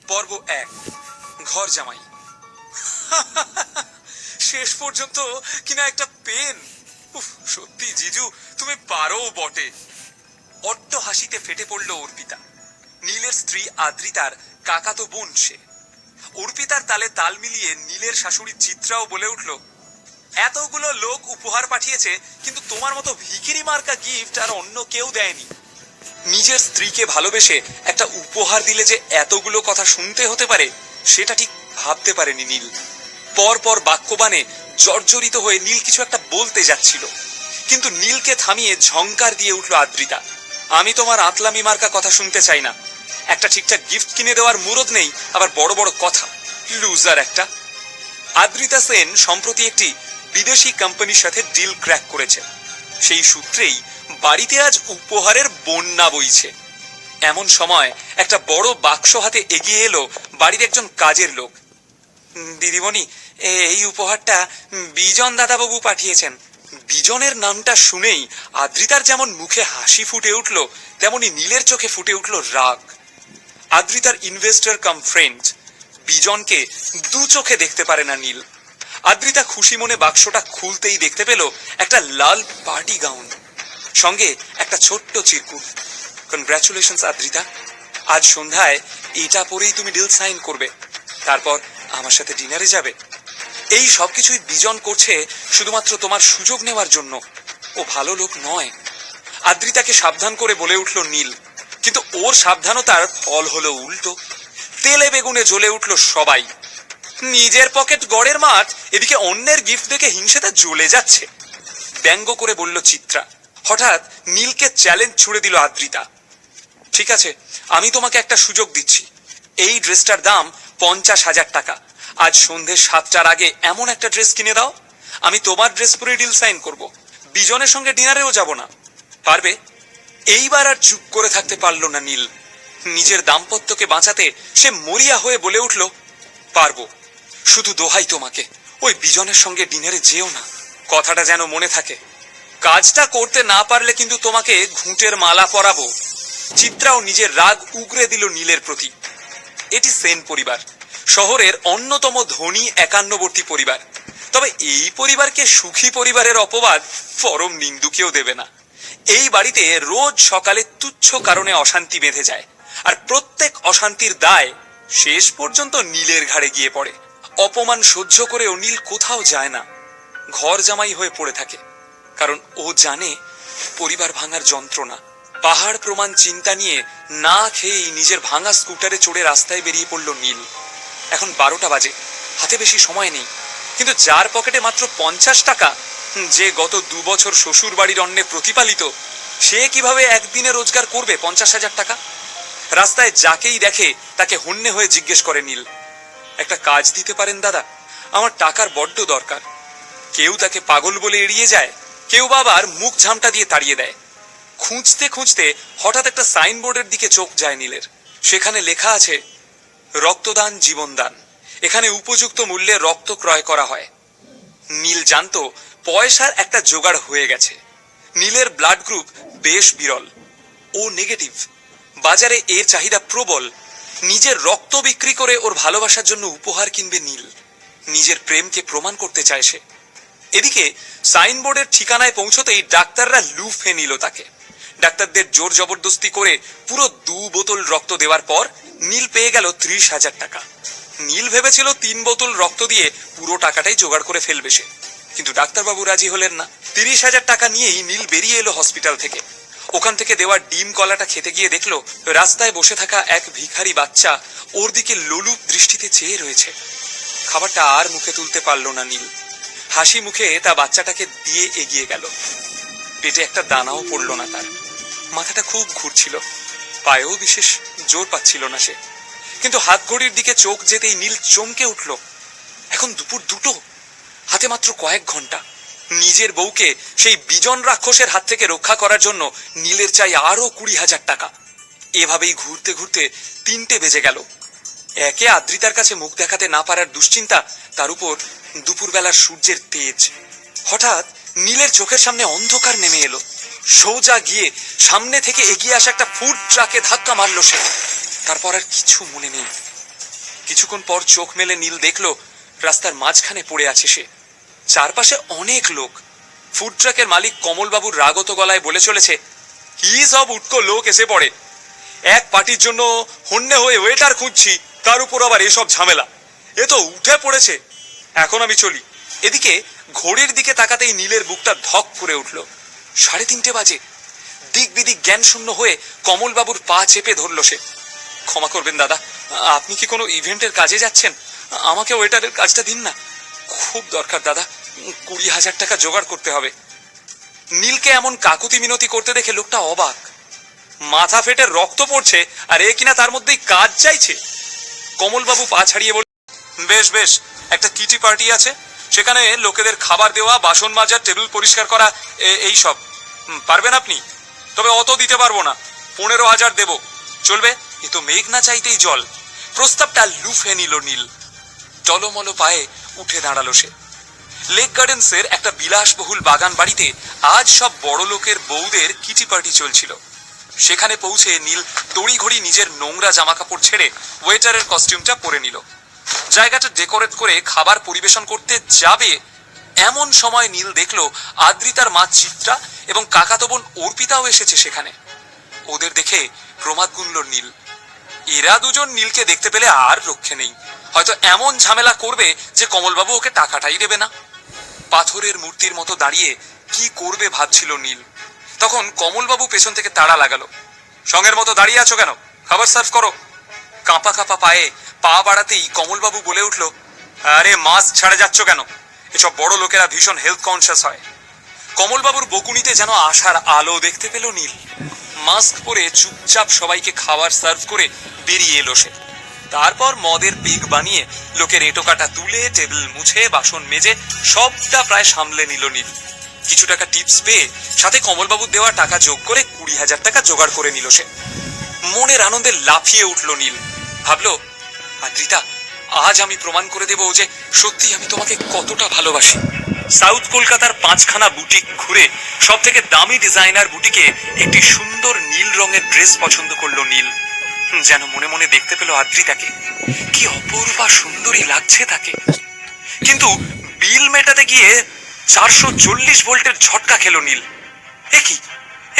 পর্ব 1, ঘর জামাই। শেষ পর্যন্ত কিনা একটা পেন। সত্যি জিজু, তুমি পারো বটে। অট্ট হাসিতে ফেটে পড়ল অর্পিতা। নীলের স্ত্রী আদ্রিতার কাকাতো বোন সে। অর্পিতার তালে তাল মিলিয়ে নীলের শাশুড়ি চিত্রাও বলে উঠল, এতগুলো লোক উপহার পাঠিয়েছে, কিন্তু তোমার মতো ভিখিরি মার্কা গিফট আর অন্য কেউ দেয়নি। নিজের স্ত্রীকে ভালোবেসে একটা উপহার দিলে যে এতগুলো কথা শুনতে হতে পারে, সেটা ঠিক ভাবতে পারেনি নীল। পরপর বাক্যবাণে জর্জরিত হয়ে নীল কিছু একটা বলতে যাচ্ছিল, কিন্তু নীলকে থামিয়ে ঝংকার দিয়ে উঠল আদ্রিতা, আমি তোমার আতলামি মার্কা কথা শুনতে চাই না। একটা ঠিকঠাক গিফট কিনে দেওয়ার মুরদ নেই, আবার বড় বড় কথা। লুজার একটা। আদ্রিতা সেন সম্প্রতি একটি বিদেশি কোম্পানির সাথে ডিল ক্র্যাক করেছে। সেই সূত্রেই বাড়িতে আজ উপহারের বন্যা বইছে। এমন সময় একটা বড় বাক্স হাতে এগিয়ে এলো বাড়ির একজন কাজের লোক। দিদিমণি, এই উপহারটা বিজন দাদাবাবু পাঠিয়েছেন। বিজনের নামটা শুনেই আদ্রিতার যেমন মুখে হাসি ফুটে উঠল, তেমনি নীলের চোখে ফুটে উঠল রাগ। আদ্রিতার ইনভেস্টর কাম ফ্রেন্ড বিজনকে দু চোখে দেখতে পারে না নীল। আদ্রিতা খুশি মনে বাক্সটা খুলতেই দেখতে পেল একটা লাল পার্টি গাউন, সঙ্গে একটা ছোট্ট চিরকুট। কনগ্রাচুলেশনস আদ্রিতা, আজ সন্ধ্যায় এটা পরেই তুমি ডিল সাইন করবে, তারপর আমার সাথে ডিনারে যাবে। এই সবকিছুই বিজন করছে শুধুমাত্র তোমার সুযোগ নেওয়ার জন্য। ও ভালো লোক নয়। আদ্রিতাকে সাবধান করে বলে উঠল নীল, কিন্তু ওর সাবধানতার ফল হলো উল্টো। তেলে বেগুনে জ্বলে উঠল সবাই। নিজের পকেট গড়ের মাঠ, এদিকে অন্যের গিফট দেখে হিংসেতে জ্বলে যাচ্ছে। ব্যঙ্গ করে বলল চিত্রা। হঠাৎ নীলকে চ্যালেঞ্জ ছুড়ে দিল আদ্রিতা, ঠিক আছে, আমি তোমাকে একটা সুযোগ দিচ্ছি। এই ড্রেসটার দাম 50,000 টাকা। আজ সন্ধ্যে 7টার আগে এমন একটা ড্রেস কিনে দাও, আমি তোমার ড্রেস পরে ডিল সাইন করব। বিজনের সঙ্গে ডিনারেও যাব না। পারবে? এইবার আর চুপ করে থাকতে পারল না নীল। নিজের দাম্পত্যকে বাঁচাতে সে মরিয়া হয়ে বলে উঠল, পারবো। শুধু দোহাই তোমাকে, ওই বিজনের সঙ্গে ডিনারে যেও না। কথাটা যেন মনে থাকে। কাজটা করতে না পারলে কিন্তু তোমাকে ঘুঁটের মালা পরাবো। চিত্রাও নিজের রাগ উগরে দিল নীলের প্রতি। এটি সেন পরিবার, শহরের অন্যতম ধনী একান্নবর্তী পরিবার। তবে এই পরিবারকে সুখী পরিবারের অপবাদ পরম নিন্দুকেও দেবে না। এই বাড়িতে রোজ সকালে তুচ্ছ কারণে অশান্তি বেঁধে যায়, আর প্রত্যেক অশান্তির দায় শেষ পর্যন্ত নীলের ঘাড়ে গিয়ে পড়ে। অপমান সহ্য করেও নীল কোথাও যায় না, ঘর জামাই হয়ে পড়ে থাকে। কারণ ও জানে পরিবার ভাঙার যন্ত্রণা। পাহাড় প্রমাণ চিন্তা নিয়ে না খেয়েই নিজের ভাঙা স্কুটারে চড়ে রাস্তায় বেরিয়ে পড়ল নীল। এখন 12টা বাজে, হাতে বেশি সময় নেই। কিন্তু যার পকেটে মাত্র 50 টাকা, যে গত 2 বছর শ্বশুর বাড়ির অন্নে প্রতিপালিত, সে কিভাবে একদিনে রোজগার করবে 50,000 টাকা? রাস্তায় যাকেই দেখে তাকে হন্যে হয়ে জিজ্ঞেস করে নীল, একটা কাজ দিতে পারেন দাদা? আমার টাকার বড্ড দরকার। কেউ তাকে পাগল বলে এড়িয়ে যায়, কেউ বা আবার মুখ ঝামটা দিয়ে তাড়িয়ে দেয়। খুঁজতে খুঁজতে হঠাৎ একটা সাইনবোর্ডের দিকে চোখ যায় নীলের। সেখানে লেখা আছে, রক্তদান জীবনদান। এখানে উপযুক্ত মূল্যে রক্ত ক্রয় করা হয়। নীল জানতো পয়সার একটা জোগাড় হয়ে গেছে। নীলের ব্লাড গ্রুপ বেশ বিরল, ও নেগেটিভ। বাজারে এর চাহিদা প্রবল। নিজের রক্ত বিক্রি করে ওর ভালোবাসার জন্য উপহার কিনবে নীল। নিজের প্রেমকে প্রমাণ করতে চায় সে। এদিকে সাইনবোর্ডের ঠিকানায় পৌঁছতেই ডাক্তাররা লুফে নিল তাকে। ডাক্তারদের জোর জবরদস্তি করে পুরো 2 বোতল রক্ত দেওয়ার পর নীল পেয়ে গেল 30,000 টাকা। নীল ভেবেছিল 3 বোতল রক্ত দিয়ে পুরো টাকাটাই জোগাড় করে ফেলবে সে, কিন্তু ডাক্তারবাবু রাজি হলেন না। 30,000 টাকা নিয়েই নীল বেরিয়ে এলো হসপিটাল থেকে। ওখান থেকে দেওয়া ডিম কলাটা খেতে গিয়ে দেখলো রাস্তায় বসে থাকা এক ভিখারি বাচ্চা ওর দিকে লোলুপ দৃষ্টিতে চেয়ে রয়েছে। খাবারটা আর মুখে তুলতে পারল না নীল। হাসি মুখে তা বাচ্চাটাকে দিয়ে এগিয়ে গেল। পেটে একটা দানাও পড়ল না তার। মাথাটা খুব ঘুরছিল, পায়েও বিশেষ জোর পাচ্ছিল না সে। কিন্তু হাত ঘড়ির দিকে চোখ যেতেই নীল চমকে উঠল। এখন দুপুর 2টো, হাতে মাত্র কয়েক ঘন্টা। নিজের বউকে সেই বিজন রাক্ষসের হাত থেকে রক্ষা করার জন্য নীলের চাই আরো 20,000 টাকা। এভাবেই ঘুরতে ঘুরতে 3টে বেজে গেল। একে আদ্রিতার কাছে মুখ দেখাতে না পারার দুশ্চিন্তা, তার উপর দুপুরবেলার সূর্যের তেজ। হঠাৎ নীলের চোখের সামনে অন্ধকার নেমে এলো। সোজা গিয়ে সামনে থেকে এগিয়ে আসা একটা ফুড ট্রাকে ধাক্কা মারল সে। তারপর আর কিছু মনে নেই। কিছুক্ষণ পর চোখ মেলে নীল দেখলো রাস্তার মাঝখানে পড়ে আছে সে। চারপাশে অনেক লোক। ফুড ট্রাকের মালিক কমলবাবুর রাগত গলায় বলে চলেছে, কি সব উটকো লোক এসে পড়ে, এক পার্টির জন্য হন্যে হয়ে ওয়েটার খুঁজছি, তার উপর আবার এসব ঝামেলা, এ তো উঠে পড়েছে, এখন আমি চলি। এদিকে ঘড়ির দিকে তাকাতেই নীলের বুকটা ধক করে উঠল। 3:30 বাজে। দিক বিদিক জ্ঞান শূন্য হয়ে কমলবাবুর পা চেপে ধরল সে। ক্ষমা করবেন দাদা, আপনি কি কোনো ইভেন্টের কাজে যাচ্ছেন? আমাকে ওয়েটারের কাজটা দিন না, খুব দরকার দাদা, 20,000 টাকা জোগাড় করতে হবে। নীলকে এমন কাকুতি মিনতি করতে দেখে লোকটা অবাক। মাথা ফেটে রক্ত পড়ছে আর এ কিনা তার মধ্যেই কাজ চাইছে। কমলবাবু পা ছাড়িয়ে বললেন, বেশ বেশ, একটা কিটি পার্টি আছে, সেখানে লোকেদের খাবার দেওয়া, বাসন মাজা, টেবিল পরিষ্কার করা, এই সব পারবেন আপনি? তবে অত দিতে পারবো না, 15,000 দেব, চলবে? এ তো মেঘ না চাইতেই জল। প্রস্তাবটা লুফে নিল নীল। টলমলো পায়ে উঠে দাঁড়ালো সে। লেক গার্ডেন্সের একটা বিলাসবহুল বাগান বাড়িতে আজ সব বড় লোকের বউদের কিটি পার্টি চলছিল। সেখানে পৌঁছে নীল তড়িঘড়ি নিজের নোংরা জামাকাপড় ছেড়ে ওয়েটারের কস্টিউমটা পরে নিল। জায়গাটা ডেকোরেট করে খাবার পরিবেশন করতে যাবে এমন সময় নীল দেখলো আদ্রিতার মা চিত্রা এবং কাকাতো বোন অর্পিতাও এসেছে সেখানে। ওদের দেখে প্রমাদ গুনল নীল। এরা দুজন নীলকে দেখতে পেলে আর রক্ষে নেই, হয়তো এমন ঝামেলা করবে যে কমলবাবু ওকে টাকাটাই দেবে না। পাথরের মূর্তির মতো দাঁড়িয়ে কি করবে ভাবছিল নীল। তখন কমলবাবু পেছন থেকে তাড়া লাগালো, সঙ্গের মতো দাঁড়িয়ে আছো কেন, খাবার সার্ভ করো। কাঁপা কাঁপা পায়ে পা বাড়াতেই কমলবাবু বলে উঠল, আরে মাস্ক ছাড়ে যাচ্ছ কেন, এসব বড় লোকেরা ভীষণ হেলথ কনসিয়াস হয়। কমলবাবুর বকুনিতে যেন আশার আলো দেখতে পেল নীল। মাস্ক পরে চুপচাপ সবাইকে খাবার সার্ভ করে বেরিয়ে এলো সে। তারপর মদের পেগ বানিয়ে লোকের এঁটো কাটা তুলে, টেবিল মুছে, বাসন মেজে সবটা প্রায় সামলে নিল নীল। কিছু টাকা টিপস পেয়ে সাথে কমলবাবুর দেওয়া টাকা যোগ করে 20,000 টাকা জোগাড় করে নিল সে। মনের আনন্দে লাফিয়ে উঠল নীল। ভাবলো, আদ্রিতা, আজ আমি প্রমাণ করে দেব যে সত্যি আমি তোমাকে কতটা ভালোবাসি। সাউথ কলকাতার 5খানা বুটিক ঘুরে সব থেকে দামি ডিজাইনার বুটিকে একটি সুন্দর নীল রঙের ড্রেস পছন্দ করলো নীল। যেন মনে মনে দেখতে পেল আদ্রিতাকে, কি অপূর্বা সুন্দরী লাগছে তাকে। কিন্তু বিল মেটাতে গিয়ে 440 ভোল্টের ঝটকা খেলো নীল। এ কি,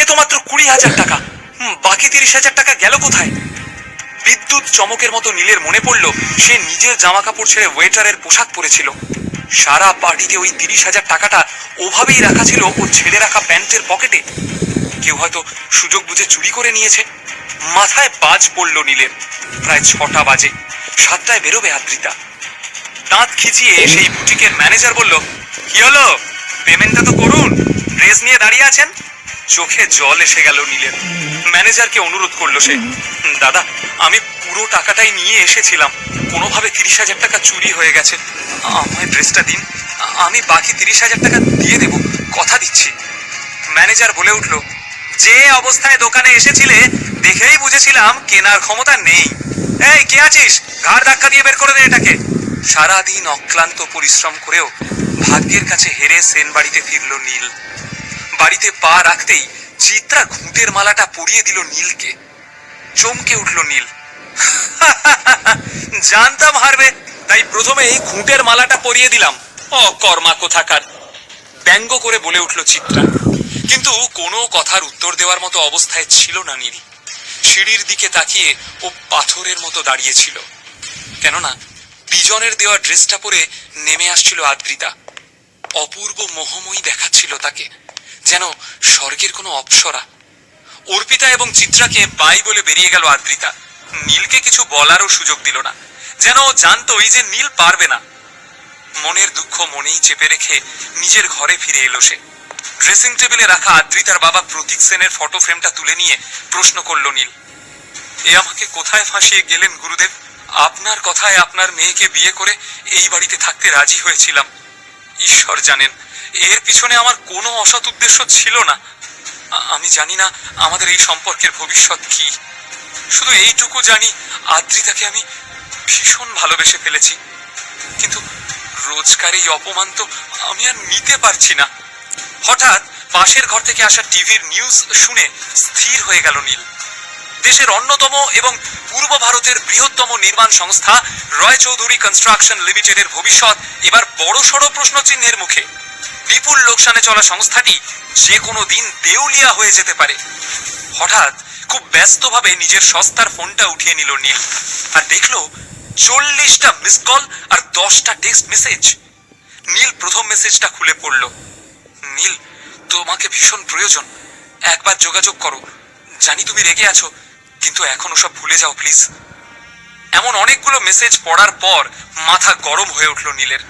এ তো মাত্র 20,000 টাকা, বাকি 30,000 টাকা গেল কোথায়? বিদ্যুৎ চমকের মতো নীলের মনে পড়ল সে নিজের জামা কাপড় ছেড়ে ওয়েটারের পোশাক পরেছিল। সারা পার্টিতে ওই 30,000 টাকাটা ওভাবেই রাখা ছিল ও ছেড়ে রাখা প্যান্টের পকেটে। কেউ হয়তো সুযোগ বুঝে চুরি করে নিয়েছে। মাথায় বাজ পড়ল নীলের। প্রায় 6টা বাজে, 7টায় বেরোবে আদ্রিতা। দাঁত খিচিয়ে সেই বুটিকের ম্যানেজার বলল, কি হলো, পেমেন্টটা তো করুন, ড্রেস নিয়ে দাঁড়িয়ে আছেন। চোখে জল এসে গেল নীলের। ম্যানেজারকে অনুরোধ করলো সে, দাদা, আমি পুরো টাকাটাই নিয়ে এসেছিলাম, কোনোভাবে 30,000 টাকা চুরি হয়ে গেছে, আমায় ড্রেসটা দিন, আমি বাকি 30,000 টাকা দিয়ে দেব, কথা দিচ্ছি। ম্যানেজার বলে উঠল, যে অবস্থায় দোকানে এসেছিলে দেখেই বুঝেছিলাম কেনার ক্ষমতা নেই। এই কে আছিস, ঘাড় ধাক্কা দিয়ে বের করে দে এটাকে। সারাদিন অক্লান্ত পরিশ্রম করেও ভাগ্যের কাছে হেরে সেন বাড়িতে ফিরল নীল। বাড়িতে পা রাখতেই চিত্রা ঘুঁটের মালাটা পরিয়ে দিল নীলকে। চমকে উঠল নীল। জানতাম হারবে, তাই প্রথমেই ঘুঁটের মালাটা পরিয়ে দিলাম, অকর্মা কোথাকার। ব্যঙ্গ করে বলে উঠল চিত্রা। কিন্তু কোনো কথার উত্তর দেওয়ার মতো অবস্থায় ছিল না নীল। সিঁড়ির দিকে তাকিয়ে ও পাথরের মতো দাঁড়িয়েছিল। কেননা বিজনের দেওয়া ড্রেসটা পরে নেমে আসছিল আদ্রিতা। অপূর্ব মোহময়ী দেখাচ্ছিল তাকে, যেন স্বর্গের কোনো অপ্সরা। অর্পিতা এবং চিত্রাকে বাই বলে বেরিয়ে গেল আদ্রিতা। নীলকে কিছু বলারও সুযোগ দিল না, যেন ও জানতোই যে নীল পারবে না। মনের দুঃখ মনেই চেপে রেখে নিজের ঘরে ফিরে এলো সে। ড্রেসিং টেবিলে রাখা আদ্রিতার বাবা প্রতীক সেনের ফটো ফ্রেমটা তুলে নিয়ে প্রশ্ন করল নীল, এ আমাকে কোথায় ফাঁসিয়ে গেলেন গুরুদেব? আপনার কথায় আপনার মেয়েকে বিয়ে করে এই বাড়িতে থাকতে রাজি হয়েছিলাম। ঈশ্বর জানেন, এর পিছনে আমার কোনো অসৎ উদ্দেশ্য ছিল না। আমি জানি না আমাদের এই সম্পর্কের ভবিষ্যৎ কি, শুধু এইটুকু জানি আদ্রিতাকে আমি ভীষণ ভালোবেসে ফেলেছি। কিন্তু রোজকার এই অপমান তো আমি আর নিতে পারছি না। হঠাৎ পাশের ঘর থেকে আসা টিভির নিউজ শুনে স্থির হয়ে গেল নীল। দেশের অন্যতম এবং পূর্ব ভারতের বৃহত্তম নির্মাণ সংস্থা রয় চৌধুরী কনস্ট্রাকশন লিমিটেডের ভবিষ্যৎ এবার বড়সড় প্রশ্নচিহ্নের মুখে। বিপুল লোকসানে চলা সংস্থাটি যে কোনো দিন দেউলিয়া হয়ে যেতে পারে। হঠাৎ খুব ব্যস্তভাবে নিজের সস্তার ফোনটা উঠিয়ে নিল নীল, আর দেখলো 40টা মিস কল আর 10টা টেক্সট মেসেজ। নীল প্রথম মেসেজটা খুলে পড়ল। নীল, তোমাকে ভীষণ প্রয়োজন, একবার যোগাযোগ করো। জানি তুমি রেগে আছো, কিন্তু এখন ওসব ভুলে যাও প্লিজ। এমন অনেকগুলো মেসেজ পড়ার পর মাথা গরম হয়ে উঠল নীলের।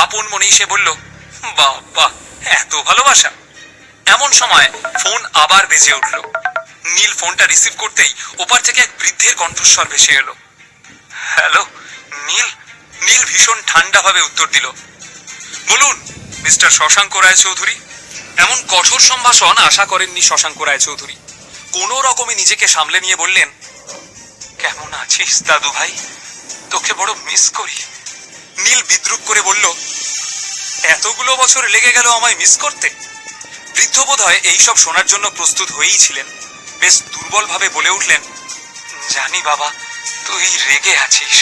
আপন মনেই সে বলল, বাবা এত ভালোবাসা। এমন সময় ফোন আবার বেজে উঠল। নীল ফোনটা রিসিভ করতেই ওপার থেকে এক বৃদ্ধের কণ্ঠস্বর ভেসে এলো। হ্যালো নীল। নীল ভীষণ ঠান্ডা ভাবে উত্তর দিল, বলুন মিস্টার শশাঙ্ক রায়চৌধুরী। এমন কঠোর সম্ভাষণ আশা করেননি শশাঙ্ক রায়চৌধুরী। কোন রকমে নিজেকে সামলে নিয়ে বললেন, কেমন আছিস দাদু ভাই, তোকে বড় মিস করি। নীল বিদ্রুপ করে বলল, এতগুলো বছর লেগে গেল আমায় মিস করতে? বৃদ্ধ বোধহয় এইসব শোনার জন্য প্রস্তুত হয়েই ছিলেন। বেশ দুর্বল ভাবে বলে উঠলেন, জানি বাবা তুই রেগে আছিস,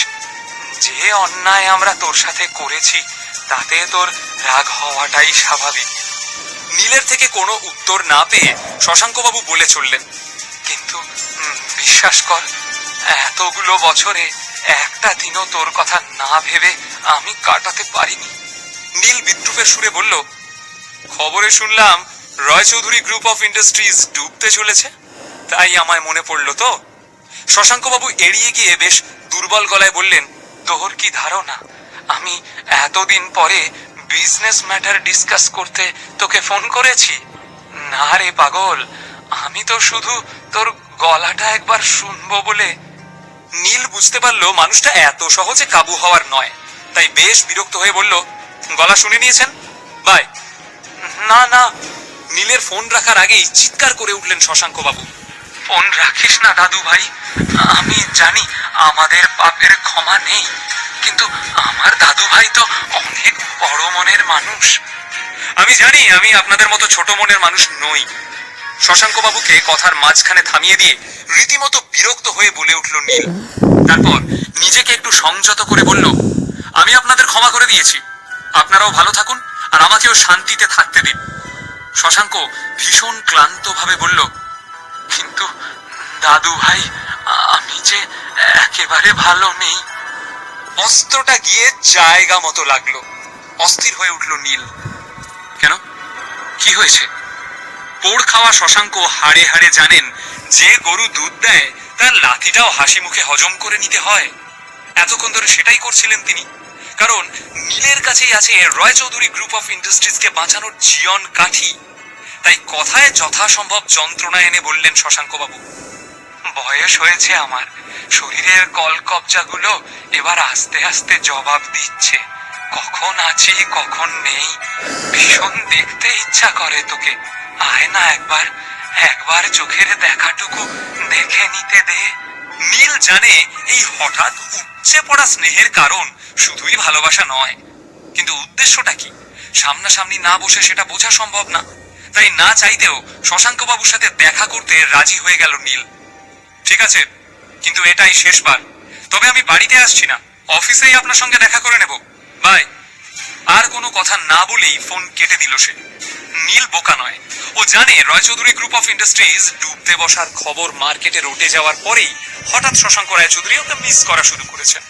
যে অন্যায় আমরা তোর সাথে করেছি তাতে তোর রাগ হওয়াটাই স্বাভাবিক। নীলের থেকে কোনো উত্তর না পেয়ে শশাঙ্কবাবু বলে চললেন, কিন্তু বিশ্বাস কর, এতগুলো বছরে একটা দিনও তোর কথা না ভেবে আমি কাটাতে পারিনি। নীল বিদ্রুপের সুরে বলল, খবরে শুনলাম রয় চৌধুরী গ্রুপ অফ ইন্ডাস্ট্রিজ ডুবতে চলেছে, তাই আমায় মনে পড়লো তো। শশাঙ্কবাবু এড়িয়ে গিয়ে বেশ দুর্বল গলায় বললেন, তোর কি ধারণা আমি এতদিন পরে বিজনেস ম্যাটার ডিসকাস করতে তোকে ফোন করেছি? না রে পাগল, আমি তো শুধু তোর গলাটা একবার শুনবো বলে। নীল বুঝতে পারলো মানুষটা এত সহজে কাবু হওয়ার নয়, তাই বেশ বিরক্ত হয়ে বলল, গলা শুনে নিয়েছেন, বাই। না না। নীলের ফোন রাখার আগেই চিৎকার করে উঠলেন শশাঙ্কবাবু, ফোন রাখিস না দাদু ভাই, আমি জানি আমাদের পাপের ক্ষমা নেই, কিন্তু আমার দাদু ভাই তো অনেক বড় মনের মানুষ। আমি জানি আমি আপনাদের মতো ছোট মনের মানুষ নই। শশাঙ্কবাবুকে কথার মাঝখানে থামিয়ে দিয়ে রীতিমতো বিরক্ত হয়ে বলে উঠল নীল। তারপর নিজেকে একটু সংযত করে বলল, আমি আপনাদের ক্ষমা করে দিয়েছি, আপনারাও ভালো থাকুন আর আমাকেও শান্তিতে থাকতে দিন। শশাঙ্ক ভীষণ ক্লান্ত ভাবে বলল, কিন্তু দাদু ভাই আমি যে একেবারে ভালো নেই। অস্ত্রটা গিয়ে জায়গা মতো লাগলো। অস্থির হয়ে উঠল নীল। কেন, কি হয়েছে? পোড় খাওয়া শশাঙ্ক হাড়ে হাড়ে জানেন, যে গরু দুধ দেয় তার লাথিটাও হাসি মুখে হজম করে নিতে হয়। এতক্ষণ ধরে সেটাই করছিলেন তিনি, কারণ নীলের কাছেই আছে রয় চৌধুরী গ্রুপ অফ ইন্ডাস্ট্রিজকে বাঁচানোর জীবন কাঠি। তাই কথায় যথাসম্ভব যন্ত্রণা এনে বললেন শশাঙ্কবাবু, বয়স হয়েছে আমার, শরীরের কলকবজাগুলো এবার আস্তে আস্তে জবাব দিচ্ছে, কখন আছি কখন নেই। ভীষণ দেখতে ইচ্ছা করে তোকে, আয় না একবার, একবার চোখের দেখাটুকু দেখে নিতে দে। নীল জানে এই হঠাৎ উপচে পড়া স্নেহের কারণ শুধুই ভালোবাসা নয়, কিন্তু উদ্দেশ্যটা কি সামনাসামনি না বসে সেটা বোঝা সম্ভব না। তাই না চাইতেও শশাঙ্কবাবুর সাথে দেখা করতে রাজি হয়ে গেল নীল। ঠিক আছে, কিন্তু এটাই শেষবার, তবে আমি বাড়িতে আসছি না, অফিসেই আপনার সঙ্গে দেখা করে নেব, বাই। আর কোনো কথা না বলেই ফোন কেটে দিল সে। নীল বোকা নয়, ও জানে রয় চৌধুরী গ্রুপ অফ ইন্ডাস্ট্রিজ ডুবতে বসার খবর মার্কেটে রটে যাওয়ার পরেই হঠাৎ শশাঙ্ক রায়চৌধুরী ওকে মিস করা শুরু করেছেন।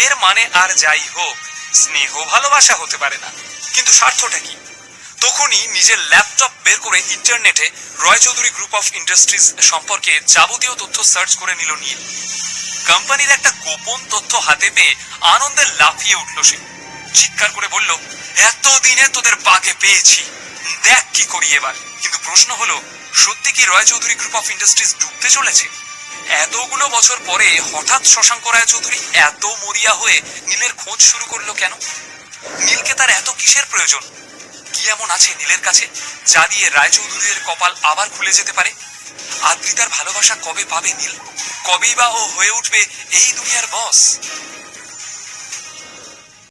এর মানে আর যাই হোক, স্নেহ ভালোবাসা হতে পারে না, কিন্তু স্বার্থটা কি? তখনই নিজের ল্যাপটপ বের করে ইন্টারনেটে রয় চৌধুরী গ্রুপ অফ ইন্ডাস্ট্রিজ সম্পর্কে যাবতীয় তথ্য সার্চ করে নিল নীল। কোম্পানির একটা গোপন তথ্য হাতে পেয়ে আনন্দে লাফিয়ে উঠল সে। চিৎকার করে বলল, এতদিনে তোদের বাগে পেয়েছি, দেখ কি করি এবার। কিন্তু প্রশ্ন হলো, সত্যি কি রয় চৌধুরী গ্রুপ অফ ইন্ডাস্ট্রিজ ডুবতে চলেছে? এতগুলো বছর পরে হঠাৎ শশাঙ্ক রায়চৌধুরী এত মরিয়া হয়ে নীলের খোঁজ শুরু করলো কেন? নীলকে তার এত কিসের প্রয়োজন? কি এমন আছে নীলের কাছে যা দিয়ে রায়চৌধুরীর কপাল আবার খুলে যেতে পারে? আদ্রিতার ভালোবাসা কবে পাবে নীল? কবেই বা ও হয়ে উঠবে এই দুনিয়ার বস?